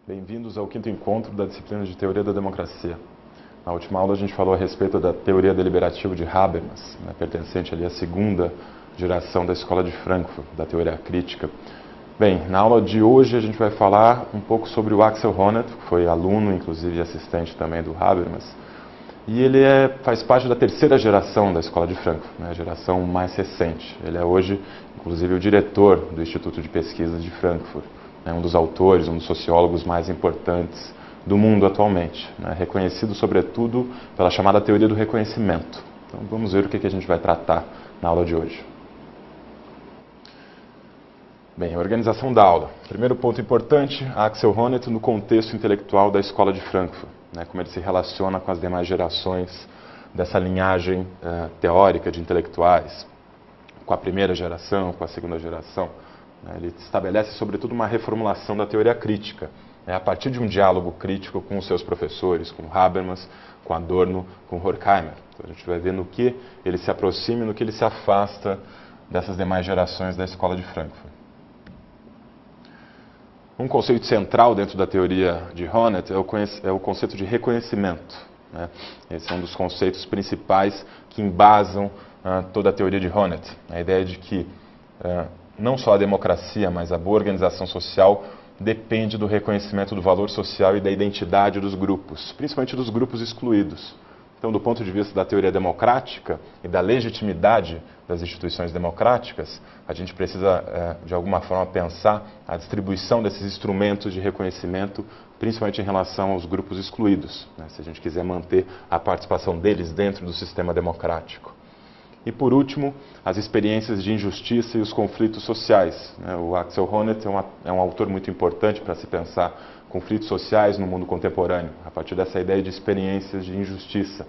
Bem-vindos ao quinto encontro da disciplina de Teoria da Democracia. Na última aula a gente falou a respeito da teoria deliberativa de Habermas, pertencente ali à segunda geração da Escola de Frankfurt, da teoria crítica. Bem, na aula de hoje a gente vai falar um pouco sobre o Axel Honneth, que foi aluno, inclusive assistente também do Habermas, e ele faz parte da terceira geração da Escola de Frankfurt, a geração mais recente. Ele é hoje, inclusive, o diretor do Instituto de Pesquisas de Frankfurt. É um dos autores, um dos sociólogos mais importantes do mundo atualmente, reconhecido sobretudo pela chamada teoria do reconhecimento. Então vamos ver o que a gente vai tratar na aula de hoje. Bem, a organização da aula. Primeiro ponto importante, Axel Honneth no contexto intelectual da Escola de Frankfurt, como ele se relaciona com as demais gerações dessa linhagem teórica de intelectuais, com a primeira geração, com a segunda geração. Ele estabelece, sobretudo, uma reformulação da teoria crítica, a partir de um diálogo crítico com os seus professores, com Habermas, com Adorno, com Horkheimer. Então, a gente vai ver no que ele se aproxima e no que ele se afasta dessas demais gerações da Escola de Frankfurt. Um conceito central dentro da teoria de Honneth é o conceito de reconhecimento. Esse é um dos conceitos principais que embasam toda a teoria de Honneth. A ideia de que não só a democracia, mas a boa organização social depende do reconhecimento do valor social e da identidade dos grupos, principalmente dos grupos excluídos. Então, do ponto de vista da teoria democrática e da legitimidade das instituições democráticas, a gente precisa, de alguma forma, pensar a distribuição desses instrumentos de reconhecimento, principalmente em relação aos grupos excluídos, se a gente quiser manter a participação deles dentro do sistema democrático. E, por último, as experiências de injustiça e os conflitos sociais. O Axel Honneth é um autor muito importante para se pensar conflitos sociais no mundo contemporâneo, a partir dessa ideia de experiências de injustiça,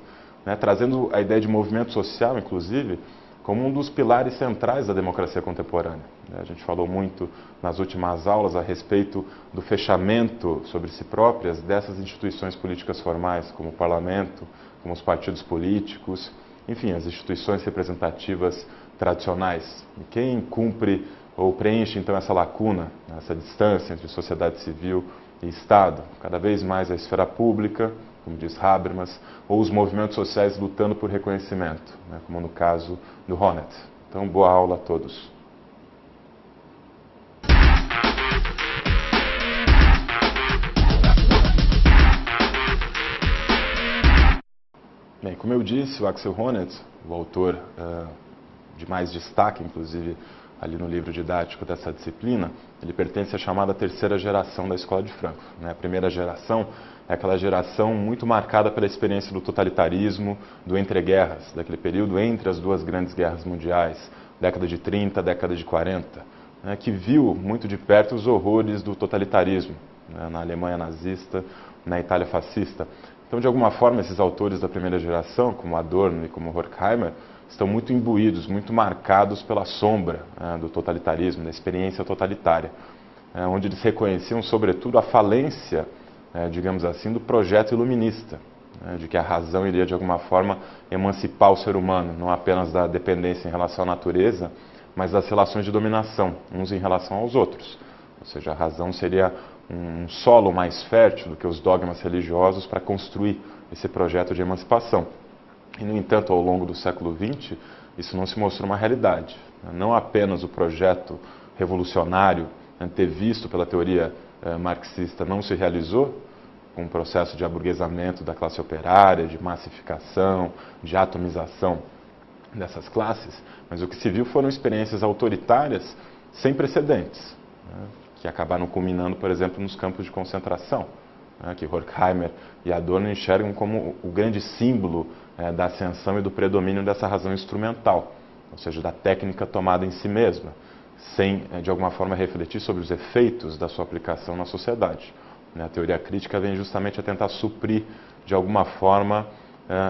trazendo a ideia de movimento social, inclusive, como um dos pilares centrais da democracia contemporânea. A gente falou muito nas últimas aulas a respeito do fechamento sobre si próprias dessas instituições políticas formais, como o parlamento, como os partidos políticos, enfim, as instituições representativas tradicionais. E quem cumpre ou preenche, então, essa lacuna, essa distância entre sociedade civil e Estado? Cada vez mais a esfera pública, como diz Habermas, ou os movimentos sociais lutando por reconhecimento, como no caso do Honneth. Então, boa aula a todos. Bem, como eu disse, o Axel Honneth, o autor de mais destaque, inclusive, ali no livro didático dessa disciplina, ele pertence à chamada terceira geração da Escola de Frankfurt. A primeira geração é aquela geração muito marcada pela experiência do totalitarismo, do entreguerras, daquele período entre as duas grandes guerras mundiais, década de 30, década de 40, que viu muito de perto os horrores do totalitarismo, na Alemanha nazista, na Itália fascista. Então, de alguma forma, esses autores da primeira geração, como Adorno e como Horkheimer, estão muito imbuídos, muito marcados pela sombra do totalitarismo, da experiência totalitária, onde eles reconheciam, sobretudo, a falência, digamos assim, do projeto iluminista, de que a razão iria, de alguma forma, emancipar o ser humano, não apenas da dependência em relação à natureza, mas das relações de dominação, uns em relação aos outros. Ou seja, a razão seria um solo mais fértil do que os dogmas religiosos para construir esse projeto de emancipação. E, no entanto, ao longo do século XX, isso não se mostrou uma realidade. Não apenas o projeto revolucionário antevisto pela teoria marxista não se realizou, com um processo de aburguesamento da classe operária, de massificação, de atomização dessas classes, mas o que se viu foram experiências autoritárias sem precedentes, que acabaram culminando, por exemplo, nos campos de concentração, que Horkheimer e Adorno enxergam como o grande símbolo da ascensão e do predomínio dessa razão instrumental, ou seja, da técnica tomada em si mesma, sem, de alguma forma, refletir sobre os efeitos da sua aplicação na sociedade. A teoria crítica vem justamente a tentar suprir, de alguma forma,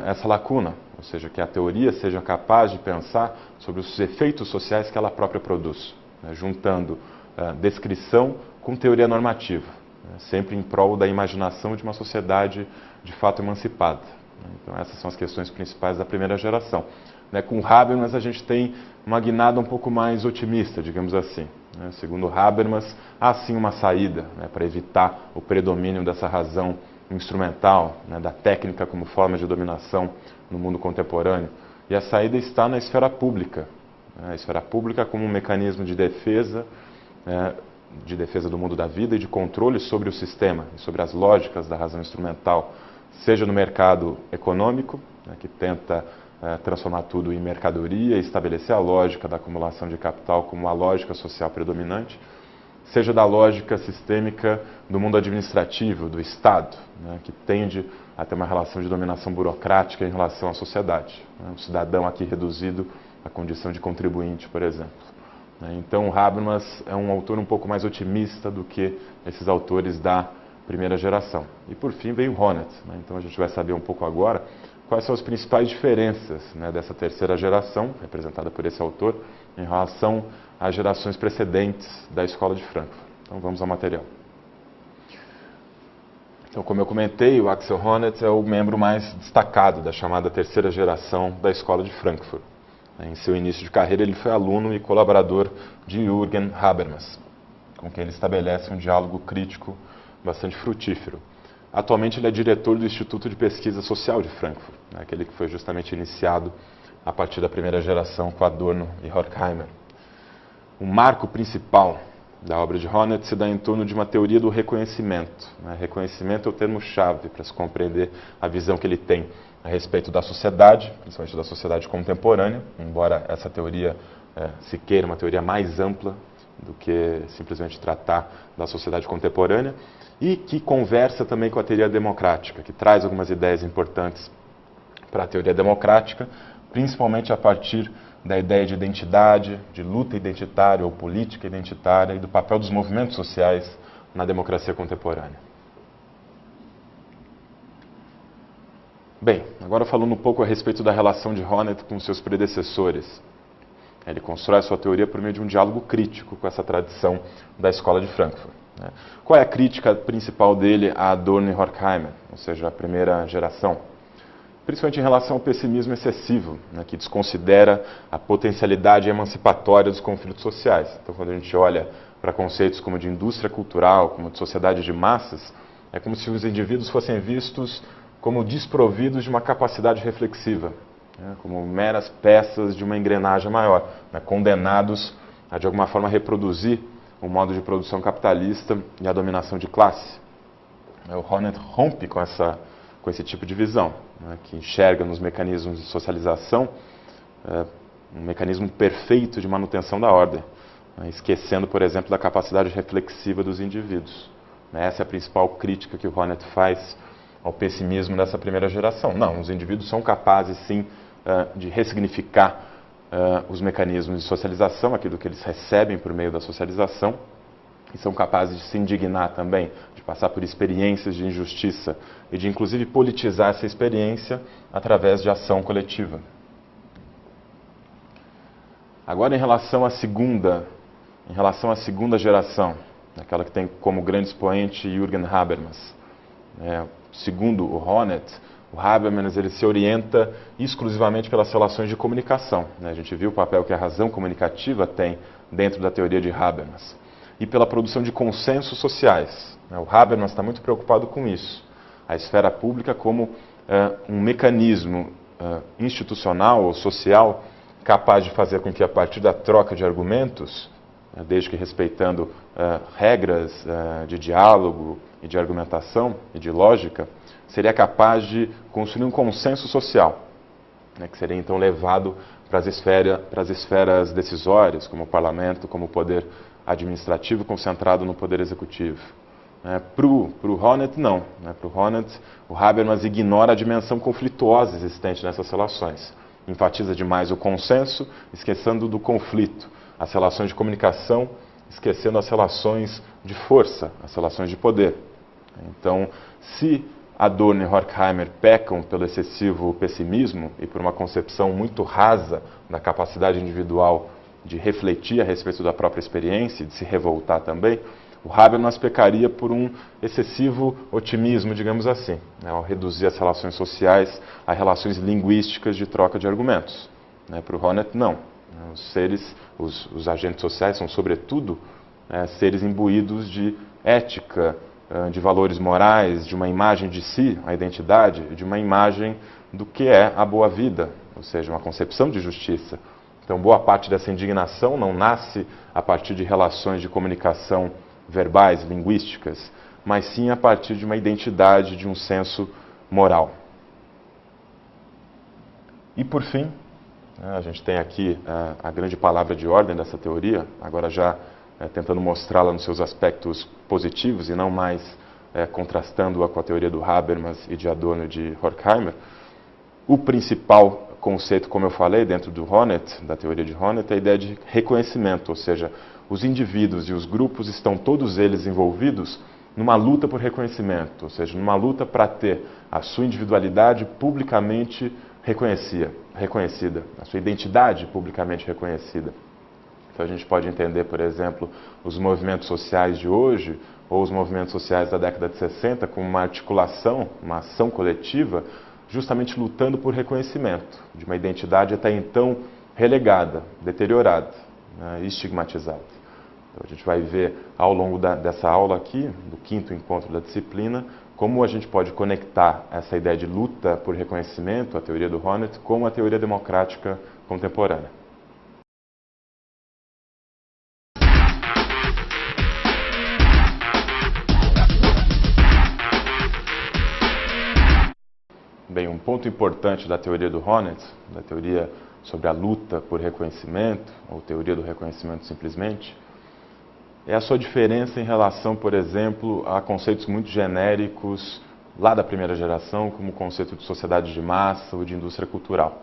essa lacuna, ou seja, que a teoria seja capaz de pensar sobre os efeitos sociais que ela própria produz, juntando descrição com teoria normativa, sempre em prol da imaginação de uma sociedade de fato emancipada. Então essas são as questões principais da primeira geração. Com Habermas a gente tem uma guinada um pouco mais otimista, digamos assim. Segundo Habermas, há sim uma saída, para evitar o predomínio dessa razão instrumental, da técnica como forma de dominação no mundo contemporâneo. E a saída está na esfera pública. A esfera pública como um mecanismo de defesa do mundo da vida e de controle sobre o sistema e sobre as lógicas da razão instrumental, seja no mercado econômico, que tenta transformar tudo em mercadoria e estabelecer a lógica da acumulação de capital como a lógica social predominante, seja da lógica sistêmica do mundo administrativo, do Estado, que tende a ter uma relação de dominação burocrática em relação à sociedade. O cidadão aqui reduzido à condição de contribuinte, por exemplo. Então, Habermas é um autor um pouco mais otimista do que esses autores da primeira geração. E, por fim, vem o Honneth. Então, a gente vai saber um pouco agora quais são as principais diferenças dessa terceira geração, representada por esse autor, em relação às gerações precedentes da Escola de Frankfurt. Então, vamos ao material. Então, como eu comentei, o Axel Honneth é o membro mais destacado da chamada terceira geração da Escola de Frankfurt. Em seu início de carreira, ele foi aluno e colaborador de Jürgen Habermas, com quem ele estabelece um diálogo crítico bastante frutífero. Atualmente, ele é diretor do Instituto de Pesquisa Social de Frankfurt, aquele que foi justamente iniciado a partir da primeira geração com Adorno e Horkheimer. O marco principal da obra de Honneth se dá em torno de uma teoria do reconhecimento. Reconhecimento é o termo-chave para se compreender a visão que ele tem a respeito da sociedade, principalmente da sociedade contemporânea, embora essa teoria se queira uma teoria mais ampla do que simplesmente tratar da sociedade contemporânea, e que conversa também com a teoria democrática, que traz algumas ideias importantes para a teoria democrática, principalmente a partir da ideia de identidade, de luta identitária ou política identitária e do papel dos movimentos sociais na democracia contemporânea. Bem, agora falando um pouco a respeito da relação de Honneth com seus predecessores. Ele constrói a sua teoria por meio de um diálogo crítico com essa tradição da Escola de Frankfurt. Qual é a crítica principal dele a Adorno e Horkheimer, ou seja, a primeira geração? Principalmente em relação ao pessimismo excessivo, que desconsidera a potencialidade emancipatória dos conflitos sociais. Então, quando a gente olha para conceitos como de indústria cultural, como de sociedade de massas, é como se os indivíduos fossem vistos como desprovidos de uma capacidade reflexiva, como meras peças de uma engrenagem maior, condenados a, de alguma forma, reproduzir o modo de produção capitalista e a dominação de classe. O Honneth rompe com esse tipo de visão, que enxerga nos mecanismos de socialização um mecanismo perfeito de manutenção da ordem, esquecendo, por exemplo, da capacidade reflexiva dos indivíduos. Essa é a principal crítica que o Honneth faz ao pessimismo dessa primeira geração. Não, os indivíduos são capazes, sim, de ressignificar os mecanismos de socialização, aquilo que eles recebem por meio da socialização, e são capazes de se indignar também, de passar por experiências de injustiça e de, inclusive, politizar essa experiência através de ação coletiva. Agora, em relação à segunda geração, aquela que tem como grande expoente Jürgen Habermas. Segundo o Honneth, o Habermas ele se orienta exclusivamente pelas relações de comunicação. A gente viu o papel que a razão comunicativa tem dentro da teoria de Habermas. E pela produção de consensos sociais. O Habermas está muito preocupado com isso. A esfera pública como um mecanismo institucional ou social capaz de fazer com que, a partir da troca de argumentos, desde que respeitando regras de diálogo e de argumentação e de lógica, seria capaz de construir um consenso social, que seria então levado para as esferas decisórias, como o parlamento, como o poder administrativo concentrado no poder executivo. Para o Honneth, não. Para o Honneth, o Habermas ignora a dimensão conflituosa existente nessas relações. Enfatiza demais o consenso, esquecendo do conflito. As relações de comunicação, esquecendo as relações de força, as relações de poder. Então, se Adorno e Horkheimer pecam pelo excessivo pessimismo e por uma concepção muito rasa da capacidade individual de refletir a respeito da própria experiência e de se revoltar também, o Habermas pecaria por um excessivo otimismo, digamos assim, ao reduzir as relações sociais a relações linguísticas de troca de argumentos. Para o Honneth, não. Os agentes sociais são, sobretudo, seres imbuídos de ética, de valores morais, de uma imagem de si, a identidade, de uma imagem do que é a boa vida, ou seja, uma concepção de justiça. Então, boa parte dessa indignação não nasce a partir de relações de comunicação verbais, linguísticas, mas sim a partir de uma identidade, de um senso moral. E, por fim, a gente tem aqui a grande palavra de ordem dessa teoria, agora já tentando mostrá-la nos seus aspectos positivos e não mais contrastando-a com a teoria do Habermas e de Adorno e de Horkheimer. O principal conceito, como eu falei, dentro do Honneth, da teoria de Honneth, é a ideia de reconhecimento, ou seja, os indivíduos e os grupos estão todos eles envolvidos numa luta por reconhecimento, ou seja, numa luta para ter a sua individualidade publicamente reconhecida, a sua identidade publicamente reconhecida. Então a gente pode entender, por exemplo, os movimentos sociais de hoje, ou os movimentos sociais da década de 60, como uma articulação, uma ação coletiva, justamente lutando por reconhecimento de uma identidade até então relegada, deteriorada, estigmatizada. Então a gente vai ver ao longo dessa aula aqui, do 5º encontro da disciplina, como a gente pode conectar essa ideia de luta por reconhecimento, a teoria do Honneth, com a teoria democrática contemporânea. Bem, um ponto importante da teoria do Honneth, da teoria sobre a luta por reconhecimento, ou teoria do reconhecimento simplesmente, é a sua diferença em relação, por exemplo, a conceitos muito genéricos lá da primeira geração, como o conceito de sociedade de massa ou de indústria cultural.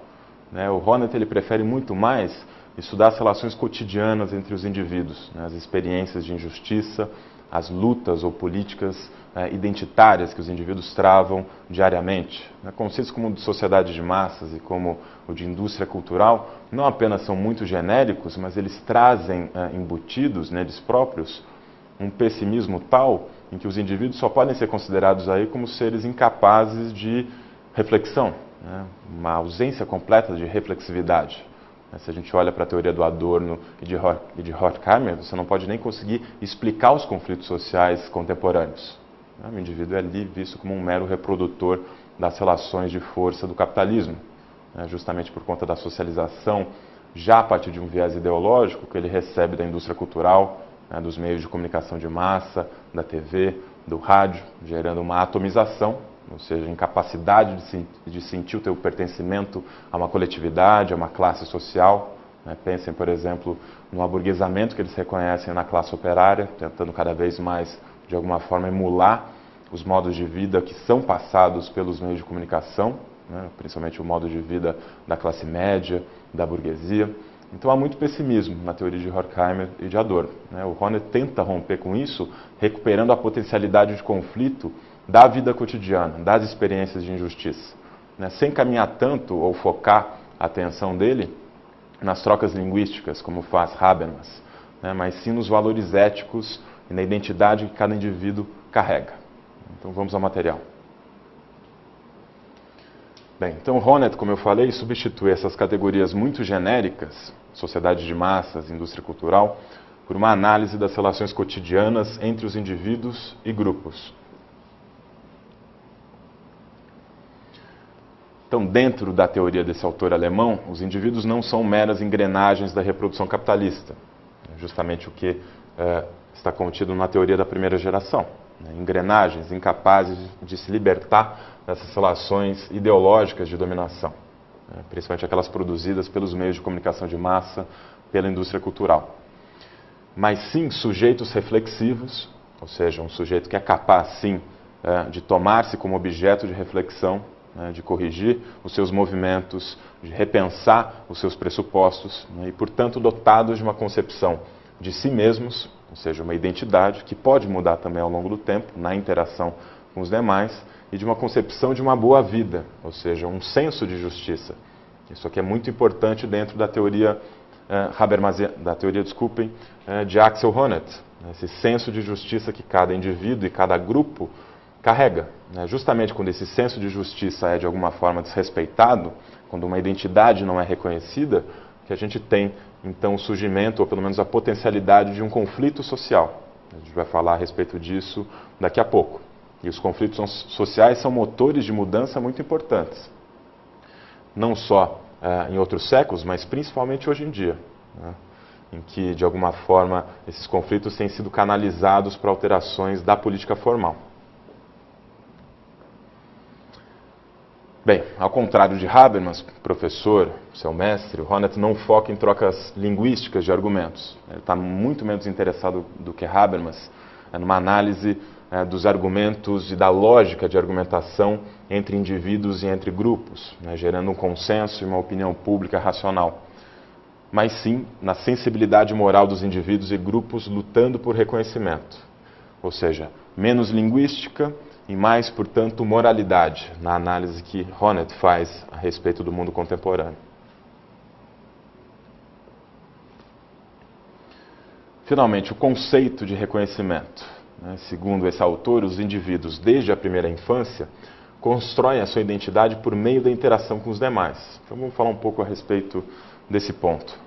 O Honneth ele prefere muito mais estudar as relações cotidianas entre os indivíduos, as experiências de injustiça, as lutas ou políticas identitárias que os indivíduos travam diariamente. Conceitos como o de sociedade de massas e como o de indústria cultural não apenas são muito genéricos, mas eles trazem embutidos neles próprios um pessimismo tal em que os indivíduos só podem ser considerados aí como seres incapazes de reflexão, uma ausência completa de reflexividade. Se a gente olha para a teoria do Adorno e de Horkheimer, você não pode nem conseguir explicar os conflitos sociais contemporâneos. O indivíduo é ali visto como um mero reprodutor das relações de força do capitalismo, justamente por conta da socialização, já a partir de um viés ideológico que ele recebe da indústria cultural, dos meios de comunicação de massa, da TV, do rádio, gerando uma atomização, ou seja, incapacidade de sentir o teu pertencimento a uma coletividade, a uma classe social. Pensem, por exemplo, no aburguesamento que eles reconhecem na classe operária, tentando cada vez mais, de alguma forma, emular os modos de vida que são passados pelos meios de comunicação, principalmente o modo de vida da classe média, da burguesia. Então há muito pessimismo na teoria de Horkheimer e de Adorno. O Honneth tenta romper com isso, recuperando a potencialidade de conflito da vida cotidiana, das experiências de injustiça, sem caminhar tanto ou focar a atenção dele nas trocas linguísticas, como faz Habermas, mas sim nos valores éticos e na identidade que cada indivíduo carrega. Então vamos ao material. Bem, então Honneth, como eu falei, substitui essas categorias muito genéricas, sociedade de massas, indústria cultural, por uma análise das relações cotidianas entre os indivíduos e grupos. Então, dentro da teoria desse autor alemão, os indivíduos não são meras engrenagens da reprodução capitalista, justamente o que está contido na teoria da primeira geração. Engrenagens incapazes de se libertar dessas relações ideológicas de dominação, principalmente aquelas produzidas pelos meios de comunicação de massa, pela indústria cultural. Mas sim sujeitos reflexivos, ou seja, um sujeito que é capaz sim de tomar-se como objeto de reflexão, de corrigir os seus movimentos, de repensar os seus pressupostos, e, portanto, dotados de uma concepção de si mesmos, ou seja, uma identidade que pode mudar também ao longo do tempo, na interação com os demais, e de uma concepção de uma boa vida, ou seja, um senso de justiça. Isso aqui é muito importante dentro da teoria de Axel Honneth, esse senso de justiça que cada indivíduo e cada grupo carrega. Justamente quando esse senso de justiça é de alguma forma desrespeitado, quando uma identidade não é reconhecida, que a gente tem, então, o surgimento, ou pelo menos a potencialidade de um conflito social. A gente vai falar a respeito disso daqui a pouco. E os conflitos sociais são motores de mudança muito importantes. Não só em outros séculos, mas principalmente hoje em dia, né, em que, de alguma forma, esses conflitos têm sido canalizados para alterações da política formal. Bem, ao contrário de Habermas, professor, seu mestre, o Honneth não foca em trocas linguísticas de argumentos. Ele está muito menos interessado do que Habermas numa análise dos argumentos e da lógica de argumentação entre indivíduos e entre grupos, né, gerando um consenso e uma opinião pública racional. Mas sim na sensibilidade moral dos indivíduos e grupos lutando por reconhecimento. Ou seja, menos linguística e mais, portanto, moralidade, na análise que Honneth faz a respeito do mundo contemporâneo. Finalmente, o conceito de reconhecimento. Né? Segundo esse autor, os indivíduos, desde a primeira infância, constroem a sua identidade por meio da interação com os demais. Então, vamos falar um pouco a respeito desse ponto.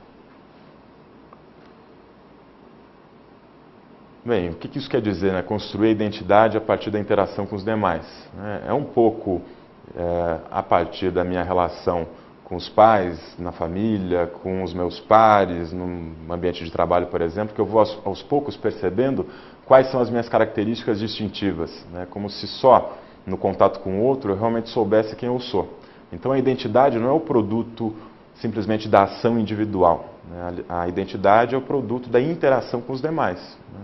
Bem, o que isso quer dizer, né? Construir a identidade a partir da interação com os demais. É um pouco a partir da minha relação com os pais, na família, com os meus pares, num ambiente de trabalho, por exemplo, que eu vou aos poucos percebendo quais são as minhas características distintivas, né? Como se só no contato com o outro eu realmente soubesse quem eu sou. Então a identidade não é o produto simplesmente da ação individual, né? A identidade é o produto da interação com os demais, né?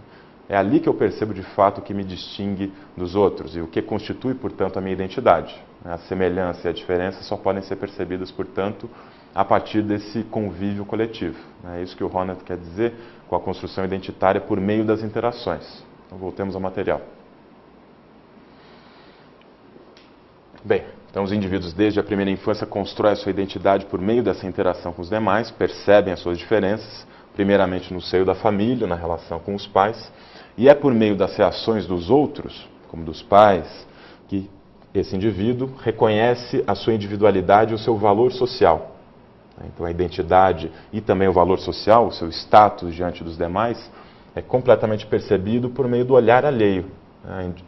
É ali que eu percebo de fato o que me distingue dos outros e o que constitui, portanto, a minha identidade. A semelhança e a diferença só podem ser percebidas, portanto, a partir desse convívio coletivo. É isso que o Honneth quer dizer com a construção identitária por meio das interações. Então, voltemos ao material. Bem, então os indivíduos desde a primeira infância constroem a sua identidade por meio dessa interação com os demais, percebem as suas diferenças, primeiramente no seio da família, na relação com os pais, e é por meio das reações dos outros, como dos pais, que esse indivíduo reconhece a sua individualidade e o seu valor social. Então a identidade e também o valor social, o seu status diante dos demais, é completamente percebido por meio do olhar alheio.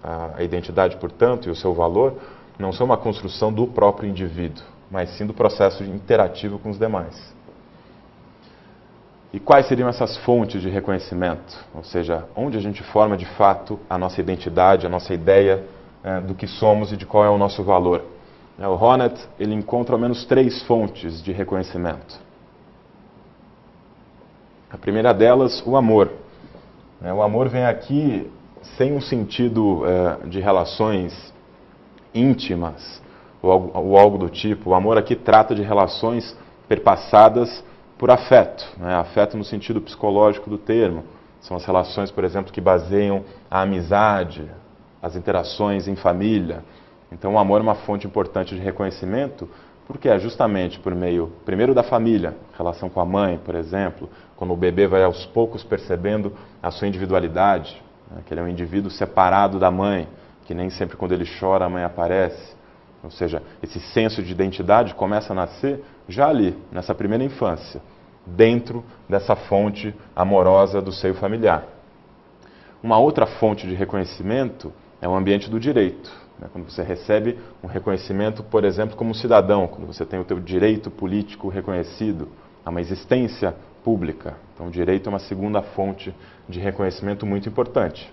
A identidade, portanto, e o seu valor não são uma construção do próprio indivíduo, mas sim do processo interativo com os demais. E quais seriam essas fontes de reconhecimento? Ou seja, onde a gente forma de fato a nossa identidade, a nossa ideia do que somos e de qual é o nosso valor? O Honneth, ele encontra ao menos 3 fontes de reconhecimento. A primeira delas, o amor. O amor vem aqui sem um sentido de relações íntimas ou algo do tipo. O amor aqui trata de relações perpassadas por afeto, afeto no sentido psicológico do termo. São as relações, por exemplo, que baseiam a amizade, as interações em família. Então o amor é uma fonte importante de reconhecimento, porque é justamente por meio, primeiro, da família, relação com a mãe, por exemplo, quando o bebê vai aos poucos percebendo a sua individualidade, que ele é um indivíduo separado da mãe, que nem sempre quando ele chora a mãe aparece. Ou seja, esse senso de identidade começa a nascer já ali, nessa primeira infância, dentro dessa fonte amorosa do seio familiar. Uma outra fonte de reconhecimento é o ambiente do direito. Quando você recebe um reconhecimento, por exemplo, como cidadão, quando você tem o teu direito político reconhecido, há uma existência pública. Então, o direito é uma segunda fonte de reconhecimento muito importante,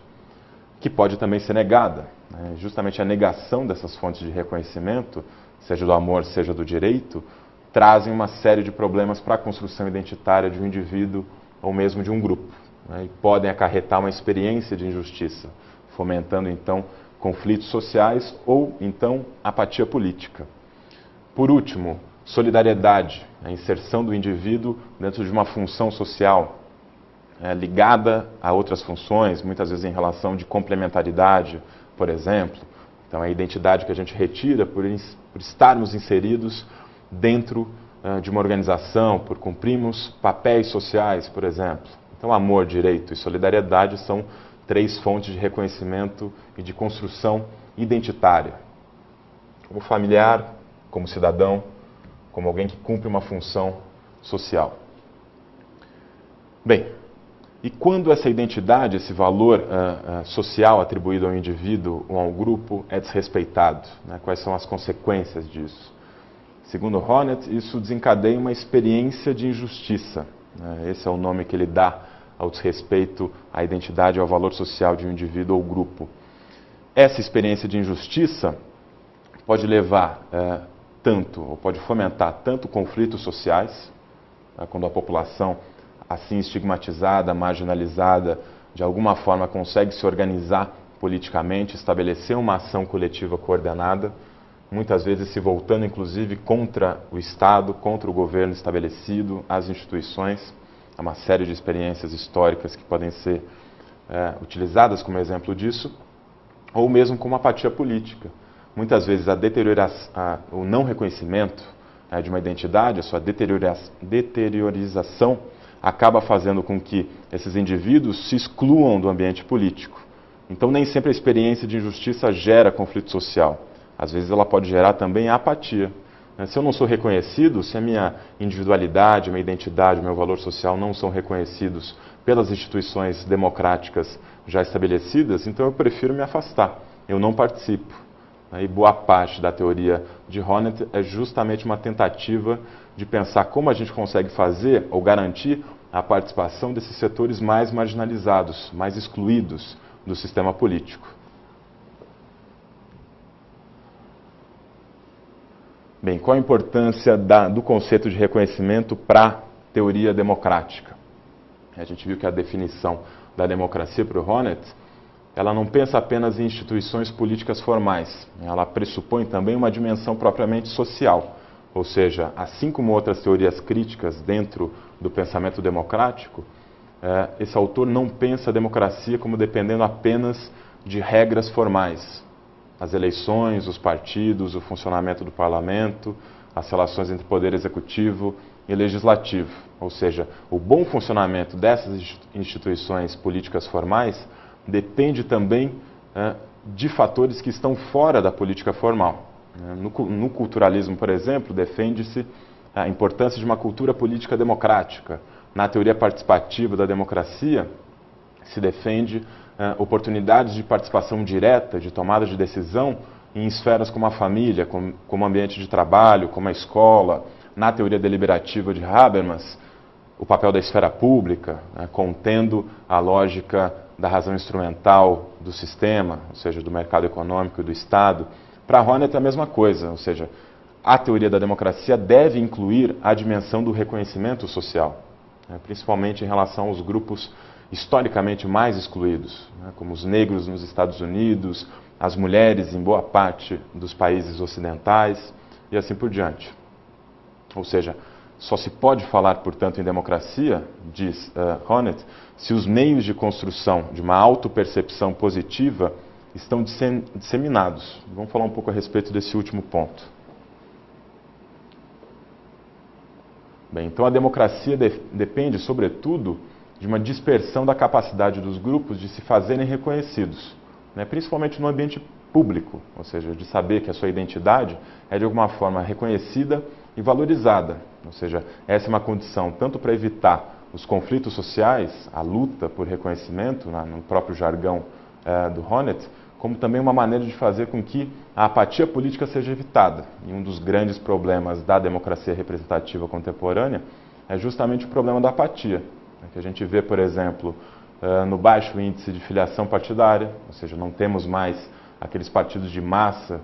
que pode também ser negada. Justamente a negação dessas fontes de reconhecimento, seja do amor, seja do direito, trazem uma série de problemas para a construção identitária de um indivíduo ou mesmo de um grupo, e podem acarretar uma experiência de injustiça, fomentando então conflitos sociais ou então apatia política. Por último, solidariedade, a inserção do indivíduo dentro de uma função social, ligada a outras funções, muitas vezes em relação de complementaridade, por exemplo. Então, é a identidade que a gente retira por estarmos inseridos dentro de uma organização, por cumprirmos papéis sociais, por exemplo. Então, amor, direito e solidariedade são 3 fontes de reconhecimento e de construção identitária. Como familiar, como cidadão, como alguém que cumpre uma função social. Bem, e quando essa identidade, esse valor social atribuído ao indivíduo ou ao grupo é desrespeitado? Né? Quais são as consequências disso? Segundo Honneth, isso desencadeia uma experiência de injustiça. Né? Esse é o nome que ele dá ao desrespeito à identidade e ao valor social de um indivíduo ou grupo. Essa experiência de injustiça pode levar ou pode fomentar tanto conflitos sociais, quando a população assim estigmatizada, marginalizada, de alguma forma consegue se organizar politicamente, estabelecer uma ação coletiva coordenada, muitas vezes se voltando inclusive contra o Estado, contra o governo estabelecido, as instituições. Há uma série de experiências históricas que podem ser utilizadas como exemplo disso, ou mesmo como apatia política. Muitas vezes o não reconhecimento de uma identidade, a sua deteriorização, acaba fazendo com que esses indivíduos se excluam do ambiente político. Então, nem sempre a experiência de injustiça gera conflito social. Às vezes ela pode gerar também apatia. Se eu não sou reconhecido, se a minha individualidade, a minha identidade, o meu valor social não são reconhecidos pelas instituições democráticas já estabelecidas, então eu prefiro me afastar, eu não participo. E boa parte da teoria de Honneth é justamente uma tentativa de pensar como a gente consegue fazer ou garantir a participação desses setores mais marginalizados, mais excluídos do sistema político. Bem, qual a importância do conceito de reconhecimento para a teoria democrática? A gente viu que a definição da democracia para o Honneth, ela não pensa apenas em instituições políticas formais, ela pressupõe também uma dimensão propriamente social. Ou seja, assim como outras teorias críticas dentro do pensamento democrático, esse autor não pensa a democracia como dependendo apenas de regras formais. As eleições, os partidos, o funcionamento do parlamento, as relações entre poder executivo e legislativo. Ou seja, o bom funcionamento dessas instituições políticas formais depende também de fatores que estão fora da política formal. No culturalismo, por exemplo, defende-se a importância de uma cultura política democrática. Na teoria participativa da democracia, se defende oportunidades de participação direta, de tomada de decisão em esferas como a família, como ambiente de trabalho, como a escola. Na teoria deliberativa de Habermas, o papel da esfera pública, contendo a lógica da razão instrumental do sistema, ou seja, do mercado econômico e do Estado. Para Honneth é a mesma coisa, ou seja, a teoria da democracia deve incluir a dimensão do reconhecimento social, principalmente em relação aos grupos historicamente mais excluídos, como os negros nos Estados Unidos, as mulheres em boa parte dos países ocidentais e assim por diante. Ou seja, só se pode falar, portanto, em democracia, diz Honneth, se os meios de construção de uma autopercepção positiva estão disseminados. Vamos falar um pouco a respeito desse último ponto. Bem, então a democracia depende, sobretudo, de uma dispersão da capacidade dos grupos de se fazerem reconhecidos, principalmente no ambiente público, ou seja, de saber que a sua identidade é de alguma forma reconhecida e valorizada. Ou seja, essa é uma condição tanto para evitar os conflitos sociais, a luta por reconhecimento, no próprio jargão do Honneth, como também uma maneira de fazer com que a apatia política seja evitada. E um dos grandes problemas da democracia representativa contemporânea é justamente o problema da apatia, que a gente vê, por exemplo, no baixo índice de filiação partidária, ou seja, não temos mais aqueles partidos de massa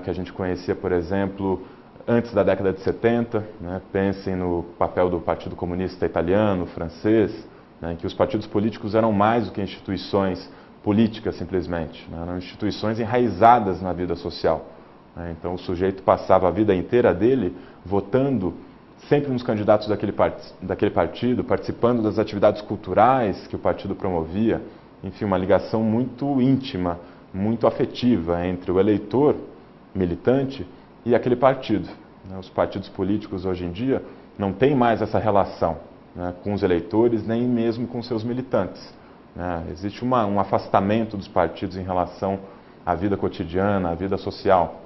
que a gente conhecia, por exemplo, antes da década de 70, pensem no papel do Partido Comunista Italiano, francês, em que os partidos políticos eram mais do que instituições políticas, simplesmente, eram instituições enraizadas na vida social. Então o sujeito passava a vida inteira dele votando sempre nos candidatos daquele partido, participando das atividades culturais que o partido promovia, enfim, uma ligação muito íntima, muito afetiva entre o eleitor militante e aquele partido. Os partidos políticos hoje em dia não têm mais essa relação com os eleitores, nem mesmo com seus militantes. Existe um afastamento dos partidos em relação à vida cotidiana, à vida social.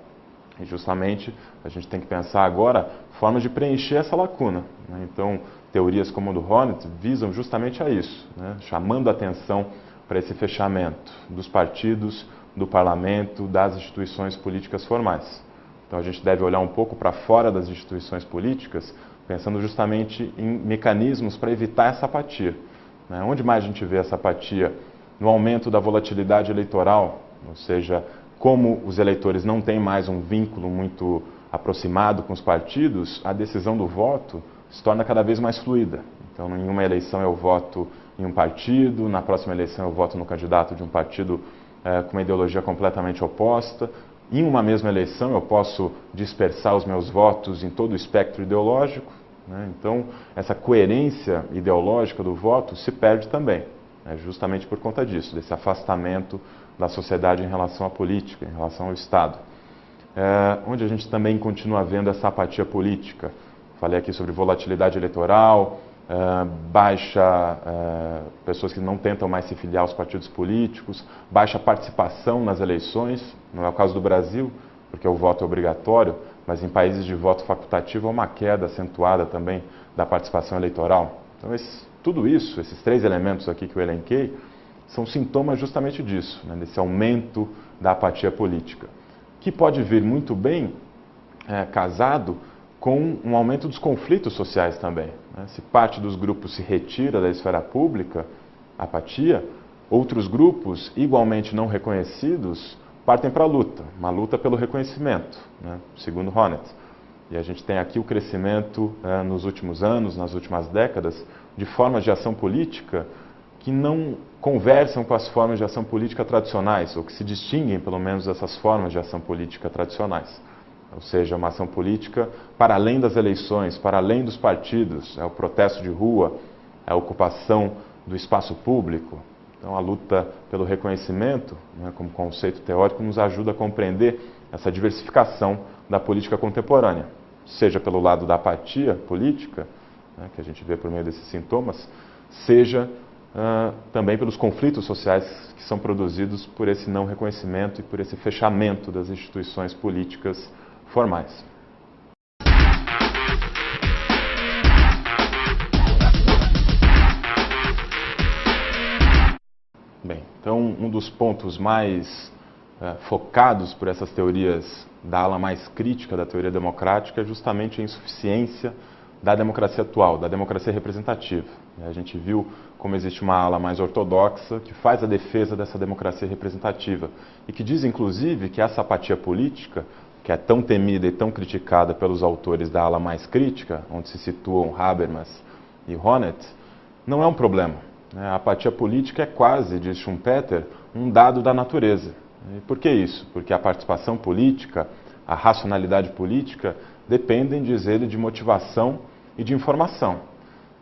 E justamente a gente tem que pensar agora formas de preencher essa lacuna, né? Então, teorias como a do Honneth visam justamente a isso, né? Chamando a atenção para esse fechamento dos partidos, do parlamento, das instituições políticas formais. Então, a gente deve olhar um pouco para fora das instituições políticas, pensando justamente em mecanismos para evitar essa apatia, né? Onde mais a gente vê essa apatia? No aumento da volatilidade eleitoral, ou seja, como os eleitores não têm mais um vínculo muito aproximado com os partidos, a decisão do voto se torna cada vez mais fluida. Então, em uma eleição eu voto em um partido, na próxima eleição eu voto no candidato de um partido com uma ideologia completamente oposta. Em uma mesma eleição eu posso dispersar os meus votos em todo o espectro ideológico, né? Então, essa coerência ideológica do voto se perde também, né? Justamente por conta disso, desse afastamento da sociedade em relação à política, em relação ao Estado. Onde a gente também continua vendo essa apatia política. Falei aqui sobre volatilidade eleitoral, pessoas que não tentam mais se filiar aos partidos políticos, baixa participação nas eleições, não é o caso do Brasil, porque o voto é obrigatório, mas em países de voto facultativo há uma queda acentuada também da participação eleitoral. Então, tudo isso, esses três elementos aqui que eu elenquei, são sintomas justamente disso, né, desse aumento da apatia política, que pode vir muito bem casado com um aumento dos conflitos sociais também, né? Se parte dos grupos se retira da esfera pública, apatia, outros grupos, igualmente não reconhecidos, partem para a luta, uma luta pelo reconhecimento, né, segundo Honneth. E a gente tem aqui o crescimento nos últimos anos, nas últimas décadas, de formas de ação política que não conversam com as formas de ação política tradicionais, ou que se distinguem, pelo menos, dessas formas de ação política tradicionais. Ou seja, uma ação política para além das eleições, para além dos partidos, é o protesto de rua, é a ocupação do espaço público. Então, a luta pelo reconhecimento, né, como conceito teórico, nos ajuda a compreender essa diversificação da política contemporânea, seja pelo lado da apatia política, né, que a gente vê por meio desses sintomas, seja também pelos conflitos sociais que são produzidos por esse não reconhecimento e por esse fechamento das instituições políticas formais. Bem, então um dos pontos mais focados por essas teorias da ala mais crítica da teoria democrática é justamente a insuficiência da democracia atual, da democracia representativa. A gente viu como existe uma ala mais ortodoxa que faz a defesa dessa democracia representativa e que diz, inclusive, que essa apatia política, que é tão temida e tão criticada pelos autores da ala mais crítica, onde se situam Habermas e Honneth, não é um problema. A apatia política é quase, diz Schumpeter, um dado da natureza. E por que isso? Porque a participação política, a racionalidade política, dependem, diz ele, de motivação e de informação.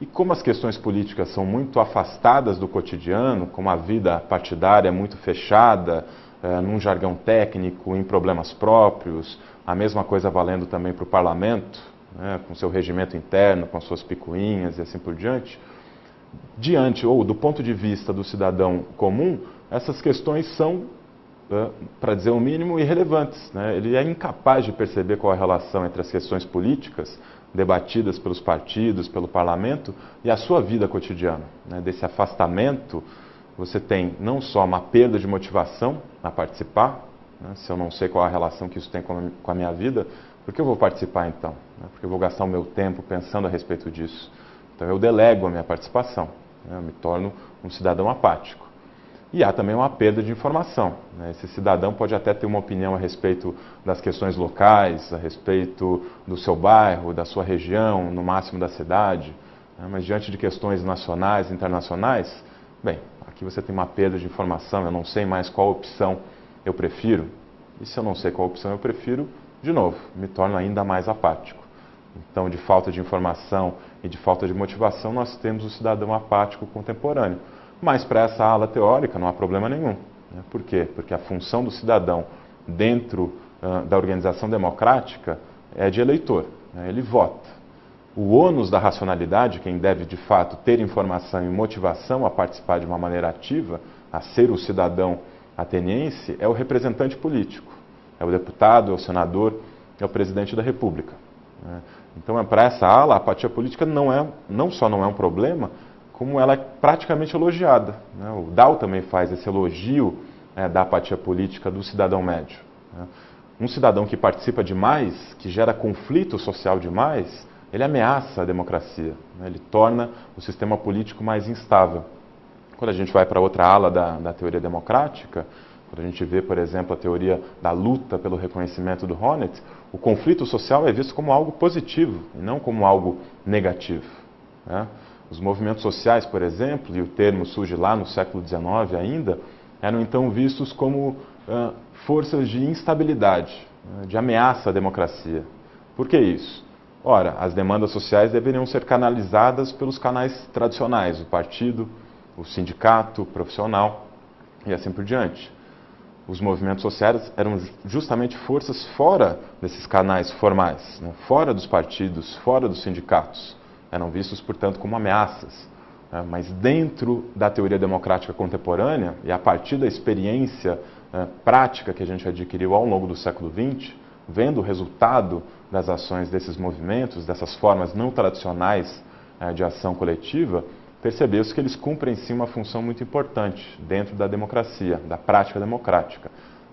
E como as questões políticas são muito afastadas do cotidiano, como a vida partidária é muito fechada, num jargão técnico, em problemas próprios, a mesma coisa valendo também para o parlamento, né, com seu regimento interno, com suas picuinhas e assim por diante, do ponto de vista do cidadão comum, essas questões são, para dizer o mínimo, irrelevantes, né? Ele é incapaz de perceber qual é a relação entre as questões políticas debatidas pelos partidos, pelo parlamento, e a sua vida cotidiana, né? Desse afastamento, você tem não só uma perda de motivação a participar, né? Se eu não sei qual é a relação que isso tem com a minha vida, por que eu vou participar então? Porque eu vou gastar o meu tempo pensando a respeito disso. Então eu delego a minha participação, né? Eu me torno um cidadão apático. E há também uma perda de informação, né? Esse cidadão pode até ter uma opinião a respeito das questões locais, a respeito do seu bairro, da sua região, no máximo da cidade, né? Mas diante de questões nacionais, internacionais, bem, aqui você tem uma perda de informação, eu não sei mais qual opção eu prefiro. E se eu não sei qual opção eu prefiro, de novo, me torno ainda mais apático. Então, de falta de informação e de falta de motivação, nós temos o cidadão apático contemporâneo. Mas para essa ala teórica não há problema nenhum. Né? Por quê? Porque a função do cidadão dentro da organização democrática é de eleitor, né? Ele vota. O ônus da racionalidade, quem deve de fato ter informação e motivação a participar de uma maneira ativa, a ser o cidadão ateniense, é o representante político. é o deputado, é o senador, é o presidente da República. Então, para essa ala, a apatia política não só não é um problema, como ela é praticamente elogiada. O Dow também faz esse elogio da apatia política do cidadão médio. Um cidadão que participa demais, que gera conflito social demais, ele ameaça a democracia, ele torna o sistema político mais instável. Quando a gente vai para outra ala da teoria democrática, quando a gente vê, por exemplo, a teoria da luta pelo reconhecimento do Honneth, o conflito social é visto como algo positivo e não como algo negativo. Os movimentos sociais, por exemplo, e o termo surge lá no século XIX ainda, eram então vistos como forças de instabilidade, de ameaça à democracia. Por que isso? Ora, as demandas sociais deveriam ser canalizadas pelos canais tradicionais, o partido, o sindicato, o profissional e assim por diante. Os movimentos sociais eram justamente forças fora desses canais formais, fora dos partidos, fora dos sindicatos. Eram vistos, portanto, como ameaças. Mas dentro da teoria democrática contemporânea, e a partir da experiência prática que a gente adquiriu ao longo do século XX, vendo o resultado das ações desses movimentos, dessas formas não tradicionais de ação coletiva, percebeu-se que eles cumprem sim uma função muito importante dentro da democracia, da prática democrática,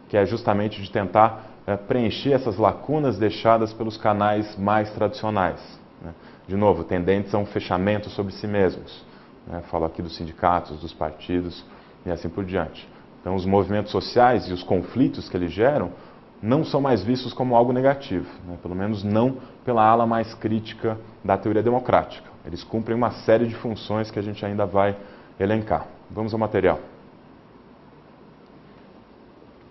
que é justamente de tentar preencher essas lacunas deixadas pelos canais mais tradicionais. De novo, tendentes a um fechamento sobre si mesmos. Falo aqui dos sindicatos, dos partidos e assim por diante. Então, os movimentos sociais e os conflitos que eles geram não são mais vistos como algo negativo, pelo menos não pela ala mais crítica da teoria democrática. Eles cumprem uma série de funções que a gente ainda vai elencar. Vamos ao material.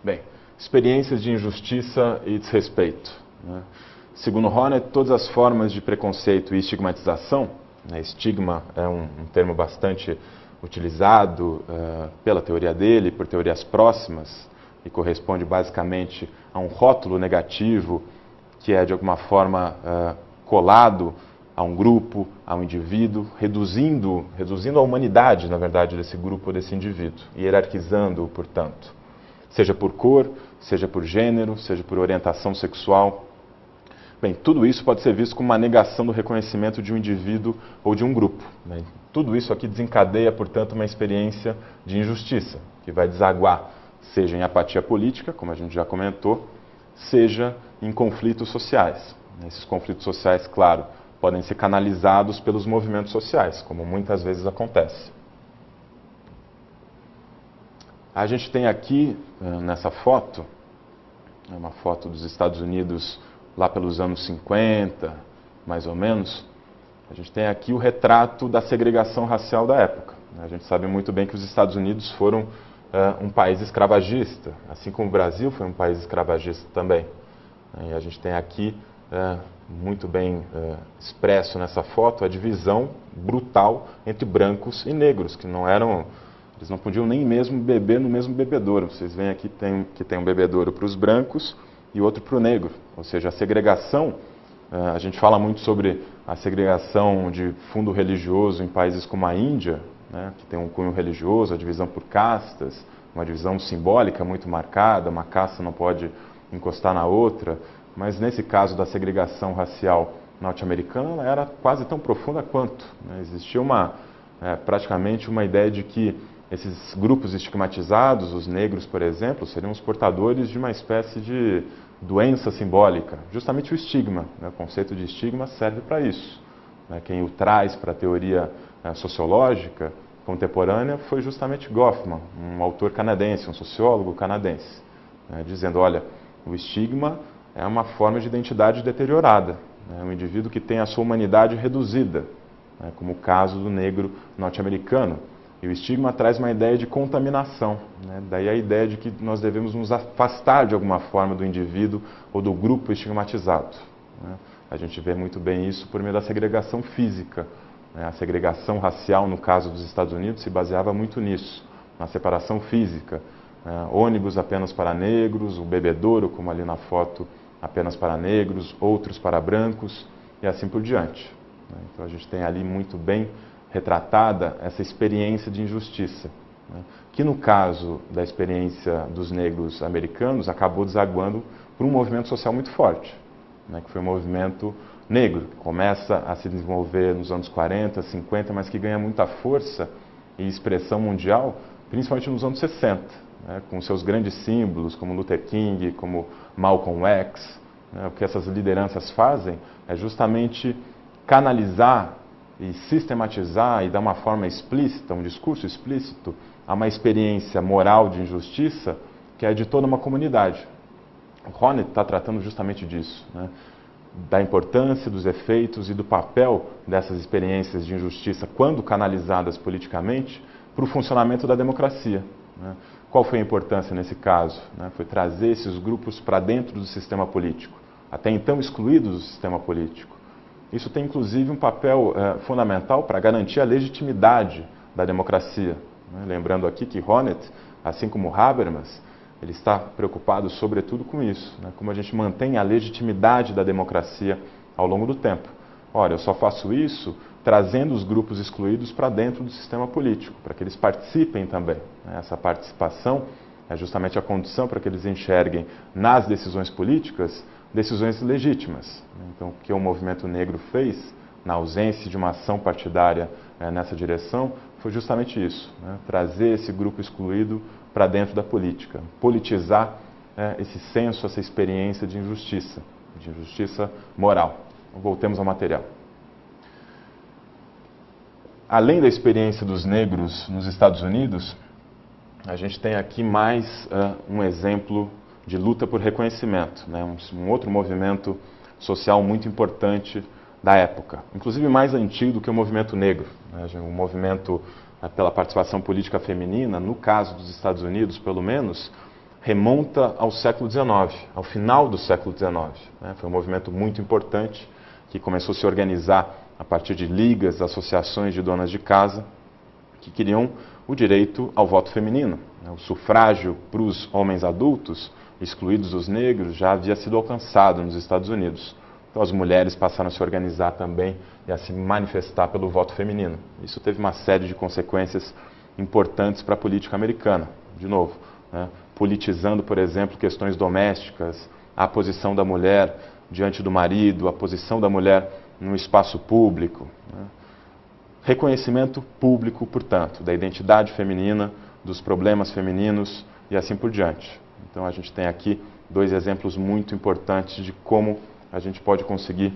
Bem, experiências de injustiça e desrespeito. Segundo Honneth, todas as formas de preconceito e estigmatização, estigma é um termo bastante utilizado pela teoria dele, por teorias próximas, e corresponde basicamente a um rótulo negativo que é de alguma forma colado a um grupo, a um indivíduo, reduzindo a humanidade, na verdade, desse grupo ou desse indivíduo, e hierarquizando-o, portanto, seja por cor, seja por gênero, seja por orientação sexual. Bem, tudo isso pode ser visto como uma negação do reconhecimento de um indivíduo ou de um grupo. Tudo isso aqui desencadeia, portanto, uma experiência de injustiça, que vai desaguar, seja em apatia política, como a gente já comentou, seja em conflitos sociais. Esses conflitos sociais, claro, podem ser canalizados pelos movimentos sociais, como muitas vezes acontece. A gente tem aqui, nessa foto, uma foto dos Estados Unidos lá pelos anos 50, mais ou menos, a gente tem aqui o retrato da segregação racial da época. A gente sabe muito bem que os Estados Unidos foram um país escravagista, assim como o Brasil foi um país escravagista também. E a gente tem aqui, muito bem expresso nessa foto, a divisão brutal entre brancos e negros, que eles não podiam nem mesmo beber no mesmo bebedouro. Vocês veem aqui que tem um bebedouro para os brancos e outro para o negro. Ou seja, a segregação, a gente fala muito sobre a segregação de fundo religioso em países como a Índia, que tem um cunho religioso, a divisão por castas, uma divisão simbólica muito marcada, uma casta não pode encostar na outra, mas nesse caso da segregação racial norte-americana, ela era quase tão profunda quanto. Existia praticamente uma ideia de que esses grupos estigmatizados, os negros, por exemplo, seriam os portadores de uma espécie de doença simbólica, justamente o estigma. O conceito de estigma serve para isso. Quem o traz para a teoria sociológica contemporânea foi justamente Goffman, um autor canadense, um sociólogo canadense, dizendo, olha, o estigma é uma forma de identidade deteriorada, um indivíduo que tem a sua humanidade reduzida, como o caso do negro norte-americano. E o estigma traz uma ideia de contaminação, daí a ideia de que nós devemos nos afastar de alguma forma do indivíduo ou do grupo estigmatizado. A gente vê muito bem isso por meio da segregação física. A segregação racial, no caso dos Estados Unidos, se baseava muito nisso, na separação física. Ônibus apenas para negros, o bebedouro, como ali na foto, apenas para negros, outros para brancos e assim por diante. Então a gente tem ali muito bem retratada essa experiência de injustiça. né, que no caso da experiência dos negros americanos acabou desaguando por um movimento social muito forte, né, que foi o movimento negro, que começa a se desenvolver nos anos 40, 50, mas que ganha muita força e expressão mundial, principalmente nos anos 60, né, com seus grandes símbolos como Luther King, como Malcolm X. Né, o que essas lideranças fazem é justamente canalizar e sistematizar e dar uma forma explícita, um discurso explícito, a uma experiência moral de injustiça que é de toda uma comunidade. O Honneth está tratando justamente disso, né? Da importância, dos efeitos e do papel dessas experiências de injustiça, quando canalizadas politicamente, para o funcionamento da democracia. Né? Qual foi a importância nesse caso? Né? Foi trazer esses grupos para dentro do sistema político, até então excluídos do sistema político. Isso tem, inclusive, um papel fundamental para garantir a legitimidade da democracia. Né? Lembrando aqui que Honneth, assim como Habermas, ele está preocupado, sobretudo, com isso, né? Como a gente mantém a legitimidade da democracia ao longo do tempo. Ora, eu só faço isso trazendo os grupos excluídos para dentro do sistema político, para que eles participem também. Né? Essa participação é justamente a condição para que eles enxerguem nas decisões políticas decisões legítimas. Então, o que o movimento negro fez, na ausência de uma ação partidária nessa direção, foi justamente isso, né? Trazer esse grupo excluído para dentro da política, politizar esse senso, essa experiência de injustiça moral. Então, voltemos ao material. Além da experiência dos negros nos Estados Unidos, a gente tem aqui mais um exemplo de luta por reconhecimento, né? Um outro movimento social muito importante da época, inclusive mais antigo do que o movimento negro, né? O movimento pela participação política feminina, no caso dos Estados Unidos, pelo menos, remonta ao século XIX, ao final do século XIX. Né? Foi um movimento muito importante que começou a se organizar a partir de ligas, associações de donas de casa que queriam o direito ao voto feminino. Né? O sufrágio para os homens adultos, excluídos os negros, já havia sido alcançado nos Estados Unidos. Então as mulheres passaram a se organizar também e a se manifestar pelo voto feminino. Isso teve uma série de consequências importantes para a política americana. De novo, né? Politizando, por exemplo, questões domésticas, a posição da mulher diante do marido, a posição da mulher no espaço público. Né? Reconhecimento público, portanto, da identidade feminina, dos problemas femininos e assim por diante. Então a gente tem aqui dois exemplos muito importantes de como a gente pode conseguir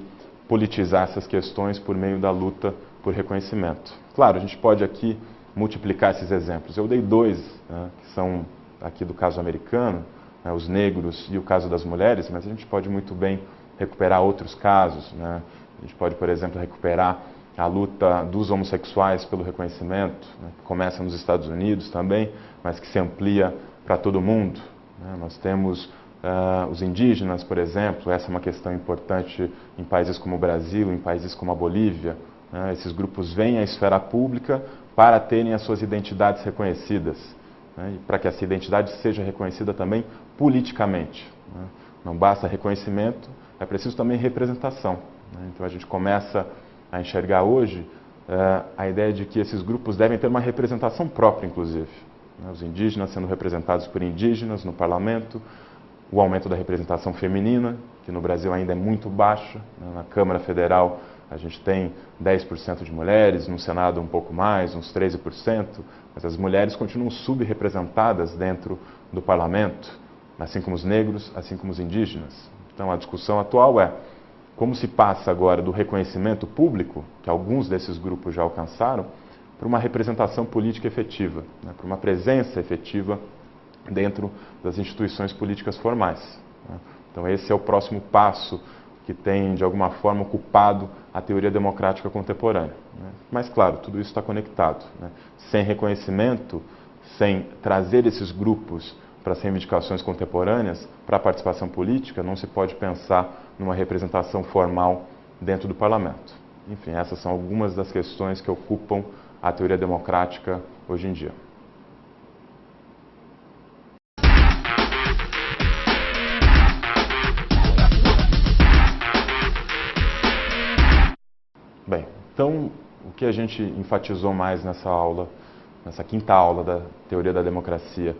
politizar essas questões por meio da luta por reconhecimento. Claro, a gente pode aqui multiplicar esses exemplos. Eu dei dois, né, que são aqui do caso americano, né, os negros e o caso das mulheres, mas a gente pode muito bem recuperar outros casos. Né? A gente pode, por exemplo, recuperar a luta dos homossexuais pelo reconhecimento, né, que começa nos Estados Unidos também, mas que se amplia para todo mundo. Né? Nós temos os indígenas, por exemplo, essa é uma questão importante em países como o Brasil, em países como a Bolívia. Né? Esses grupos vêm à esfera pública para terem as suas identidades reconhecidas, né? E para que essa identidade seja reconhecida também politicamente. Né? Não basta reconhecimento, é preciso também representação. Né? Então a gente começa a enxergar hoje a ideia de que esses grupos devem ter uma representação própria, inclusive. Né? Os indígenas sendo representados por indígenas no parlamento, o aumento da representação feminina, que no Brasil ainda é muito baixa. Né? Na Câmara Federal a gente tem 10% de mulheres, no Senado um pouco mais, uns 13%, mas as mulheres continuam subrepresentadas dentro do parlamento, assim como os negros, assim como os indígenas. Então a discussão atual é como se passa agora do reconhecimento público, que alguns desses grupos já alcançaram, para uma representação política efetiva, né? Para uma presença efetiva dentro das instituições políticas formais. Né? Então esse é o próximo passo que tem, de alguma forma, ocupado a teoria democrática contemporânea. Né? Mas, claro, tudo isso está conectado. Né? Sem reconhecimento, sem trazer esses grupos para as reivindicações contemporâneas, para a participação política, não se pode pensar numa representação formal dentro do parlamento. Enfim, essas são algumas das questões que ocupam a teoria democrática hoje em dia. Bem, então, o que a gente enfatizou mais nessa aula nessa quinta aula da teoria da democracia,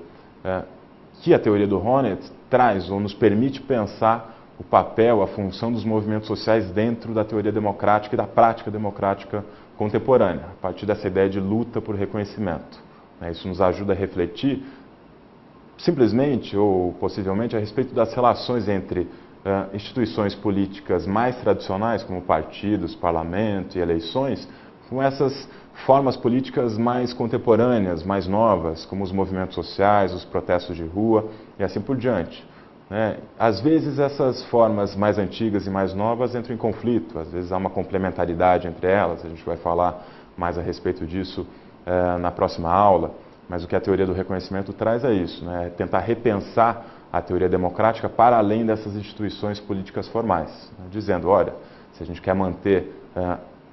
que a teoria do Honneth traz ou nos permite pensar o papel, a função dos movimentos sociais dentro da teoria democrática e da prática democrática contemporânea, a partir dessa ideia de luta por reconhecimento. Isso nos ajuda a refletir simplesmente ou possivelmente a respeito das relações entre instituições políticas mais tradicionais, como partidos, parlamento e eleições, com essas formas políticas mais contemporâneas, mais novas, como os movimentos sociais, os protestos de rua e assim por diante. Às vezes essas formas mais antigas e mais novas entram em conflito, às vezes há uma complementaridade entre elas, a gente vai falar mais a respeito disso na próxima aula, mas o que a teoria do reconhecimento traz é isso, é tentar repensar a teoria democrática para além dessas instituições políticas formais, dizendo, olha, se a gente quer manter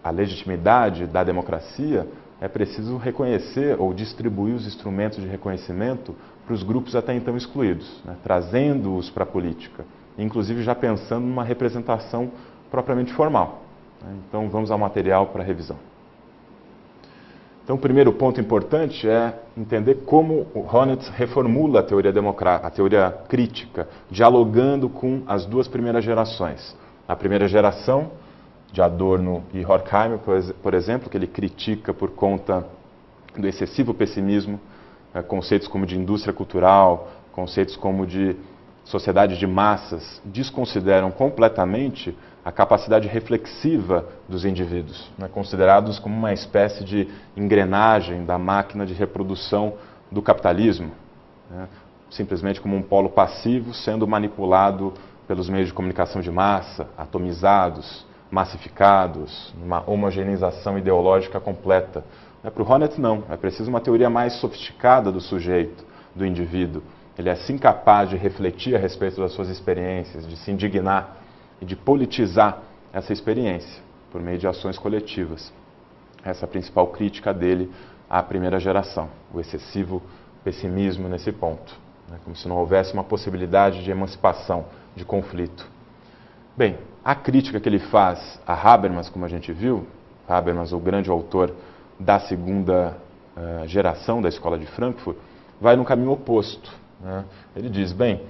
a legitimidade da democracia, é preciso reconhecer ou distribuir os instrumentos de reconhecimento para os grupos até então excluídos, trazendo-os para a política, inclusive já pensando numa representação propriamente formal. Então vamos ao material para revisão. Então o primeiro ponto importante é entender como o Honneth reformula a teoria democrática, a teoria crítica, dialogando com as duas primeiras gerações. A primeira geração, de Adorno e Horkheimer, por exemplo, que ele critica por conta do excessivo pessimismo, conceitos como de indústria cultural, conceitos como de sociedade de massas, desconsideram completamente a capacidade reflexiva dos indivíduos, considerados como uma espécie de engrenagem da máquina de reprodução do capitalismo, simplesmente como um polo passivo sendo manipulado pelos meios de comunicação de massa, atomizados, massificados, uma homogeneização ideológica completa. Para o Honneth, não. É preciso uma teoria mais sofisticada do sujeito, do indivíduo. Ele é sim capaz de refletir a respeito das suas experiências, de se indignar e de politizar essa experiência por meio de ações coletivas. Essa é a principal crítica dele à primeira geração, o excessivo pessimismo nesse ponto, como se não houvesse uma possibilidade de emancipação, de conflito. Bem, a crítica que ele faz a Habermas, como a gente viu, Habermas, o grande autor da segunda geração da Escola de Frankfurt, vai no caminho oposto. Ele diz, bem,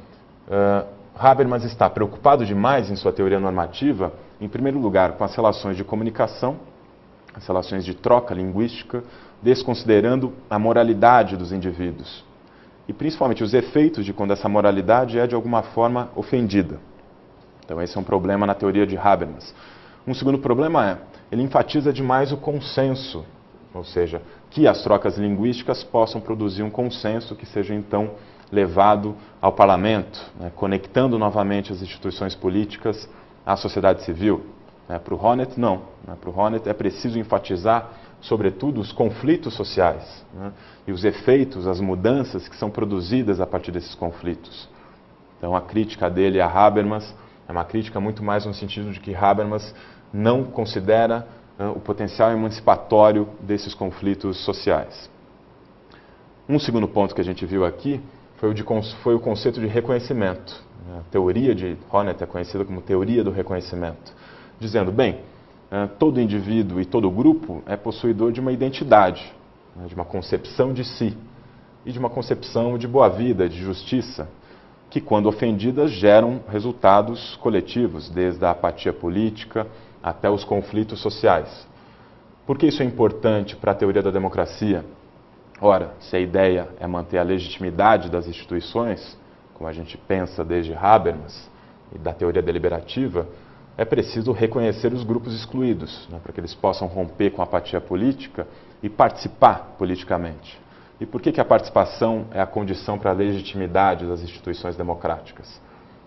Habermas está preocupado demais em sua teoria normativa, em primeiro lugar, com as relações de comunicação, as relações de troca linguística, desconsiderando a moralidade dos indivíduos. E principalmente os efeitos de quando essa moralidade é de alguma forma ofendida. Então esse é um problema na teoria de Habermas. Um segundo problema é, ele enfatiza demais o consenso, ou seja, que as trocas linguísticas possam produzir um consenso que seja então levado ao parlamento, conectando novamente as instituições políticas à sociedade civil. Para o Honneth, não. Para o Honneth é preciso enfatizar, sobretudo, os conflitos sociais e os efeitos, as mudanças que são produzidas a partir desses conflitos. Então a crítica dele a Habermas é uma crítica muito mais no sentido de que Habermas não considera o potencial emancipatório desses conflitos sociais. Um segundo ponto que a gente viu aqui foi o conceito de reconhecimento. A teoria de Honneth é conhecida como teoria do reconhecimento, dizendo, bem, todo indivíduo e todo grupo é possuidor de uma identidade, de uma concepção de si e de uma concepção de boa vida, de justiça, que, quando ofendidas, geram resultados coletivos, desde a apatia política até os conflitos sociais. Por que isso é importante para a teoria da democracia? Ora, se a ideia é manter a legitimidade das instituições, como a gente pensa desde Habermas e da teoria deliberativa, é preciso reconhecer os grupos excluídos, para que eles possam romper com a apatia política e participar politicamente. E por que a participação é a condição para a legitimidade das instituições democráticas?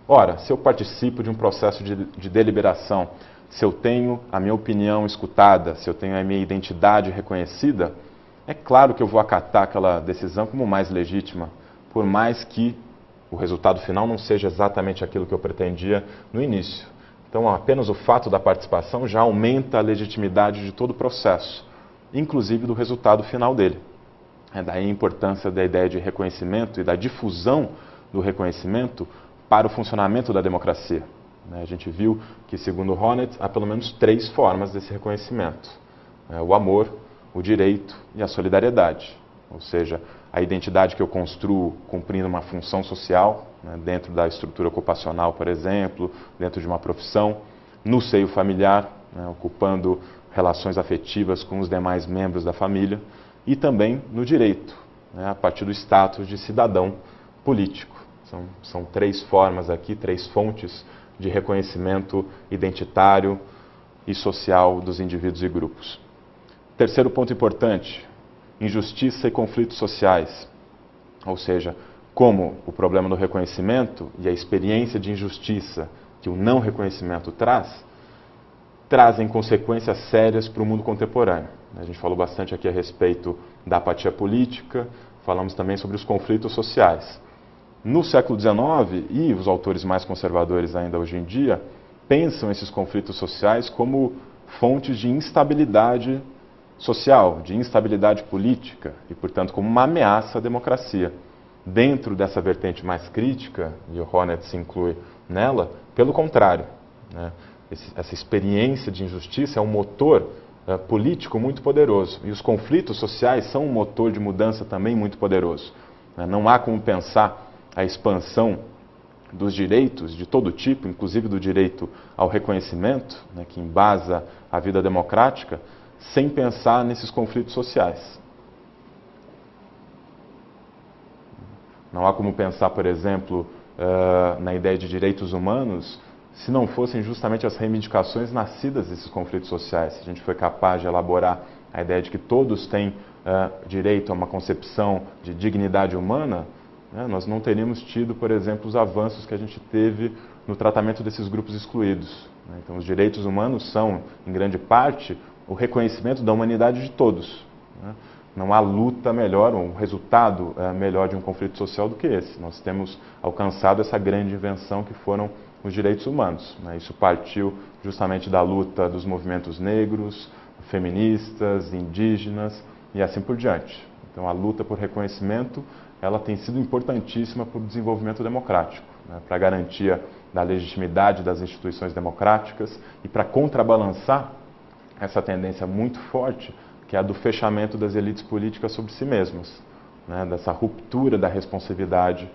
Ora, se eu participo de um processo de deliberação, se eu tenho a minha opinião escutada, se eu tenho a minha identidade reconhecida, é claro que eu vou acatar aquela decisão como mais legítima, por mais que o resultado final não seja exatamente aquilo que eu pretendia no início. Então, apenas o fato da participação já aumenta a legitimidade de todo o processo, inclusive do resultado final dele. É daí a importância da ideia de reconhecimento e da difusão do reconhecimento para o funcionamento da democracia. A gente viu que, segundo Honneth, há pelo menos 3 formas desse reconhecimento: o amor, o direito e a solidariedade. ou seja, a identidade que eu construo cumprindo uma função social, né, dentro da estrutura ocupacional, por exemplo, dentro de uma profissão, no seio familiar, né, ocupando relações afetivas com os demais membros da família, e também no direito, né, a partir do status de cidadão político. São três formas aqui, três fontes de reconhecimento identitário e social dos indivíduos e grupos. Terceiro ponto importante, injustiça e conflitos sociais, ou seja, como o problema do reconhecimento e a experiência de injustiça que o não reconhecimento trazem consequências sérias para o mundo contemporâneo. A gente falou bastante aqui a respeito da apatia política, falamos também sobre os conflitos sociais. No século XIX, e os autores mais conservadores ainda hoje em dia, pensam esses conflitos sociais como fontes de instabilidade social, de instabilidade política e, portanto, como uma ameaça à democracia. Dentro dessa vertente mais crítica, e o Honneth se inclui nela, pelo contrário, né? Essa experiência de injustiça é um motor político muito poderoso. E os conflitos sociais são um motor de mudança também muito poderoso. Não há como pensar a expansão dos direitos de todo tipo, inclusive do direito ao reconhecimento, né, que embasa a vida democrática, sem pensar nesses conflitos sociais. Não há como pensar, por exemplo, na ideia de direitos humanos, se não fossem justamente as reivindicações nascidas desses conflitos sociais. Se a gente foi capaz de elaborar a ideia de que todos têm direito a uma concepção de dignidade humana, né, nós não teríamos tido, por exemplo, os avanços que a gente teve no tratamento desses grupos excluídos. Né? Então, os direitos humanos são, em grande parte, o reconhecimento da humanidade de todos. Né? Não há luta melhor, um resultado melhor de um conflito social do que esse. Nós temos alcançado essa grande invenção que foram os direitos humanos. Né? Isso partiu justamente da luta dos movimentos negros, feministas, indígenas e assim por diante. Então, a luta por reconhecimento, ela tem sido importantíssima para o desenvolvimento democrático, né? Para a garantia da legitimidade das instituições democráticas e para contrabalançar essa tendência muito forte, que é a do fechamento das elites políticas sobre si mesmas, né? Dessa ruptura da responsividade,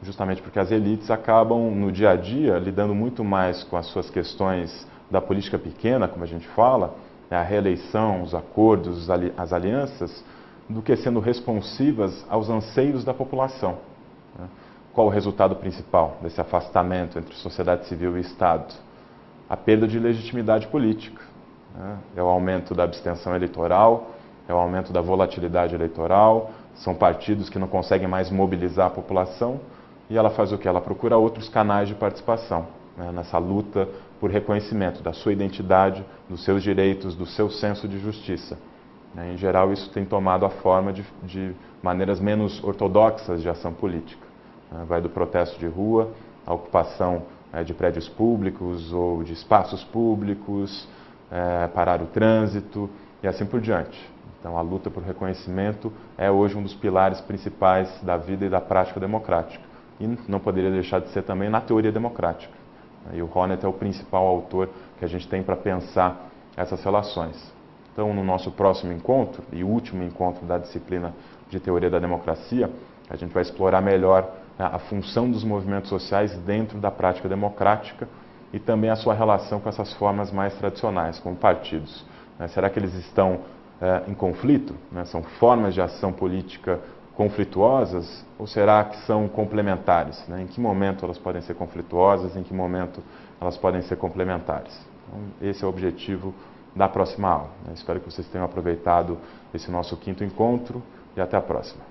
justamente porque as elites acabam, no dia a dia, lidando muito mais com as suas questões da política pequena, como a gente fala, né? A reeleição, os acordos, as alianças, do que sendo responsivas aos anseios da população. Né? Qual o resultado principal desse afastamento entre sociedade civil e Estado? A perda de legitimidade política. Né? É o aumento da abstenção eleitoral, é o aumento da volatilidade eleitoral, são partidos que não conseguem mais mobilizar a população, e ela faz o quê? Ela procura outros canais de participação, né? Nessa luta por reconhecimento da sua identidade, dos seus direitos, do seu senso de justiça. Em geral, isso tem tomado a forma de maneiras menos ortodoxas de ação política. Vai do protesto de rua, à ocupação de prédios públicos ou de espaços públicos, parar o trânsito e assim por diante. Então, a luta por reconhecimento é hoje um dos pilares principais da vida e da prática democrática. E não poderia deixar de ser também na teoria democrática. E o Honneth é o principal autor que a gente tem para pensar essas relações. Então, no nosso próximo encontro, e último encontro da disciplina de Teoria da Democracia, a gente vai explorar melhor a função dos movimentos sociais dentro da prática democrática e também a sua relação com essas formas mais tradicionais, como partidos. Será que eles estão em conflito? São formas de ação política conflituosas ou será que são complementares? Em que momento elas podem ser conflituosas, em que momento elas podem ser complementares? Então, esse é o objetivo da próxima aula. Espero que vocês tenham aproveitado esse nosso quinto encontro e até a próxima.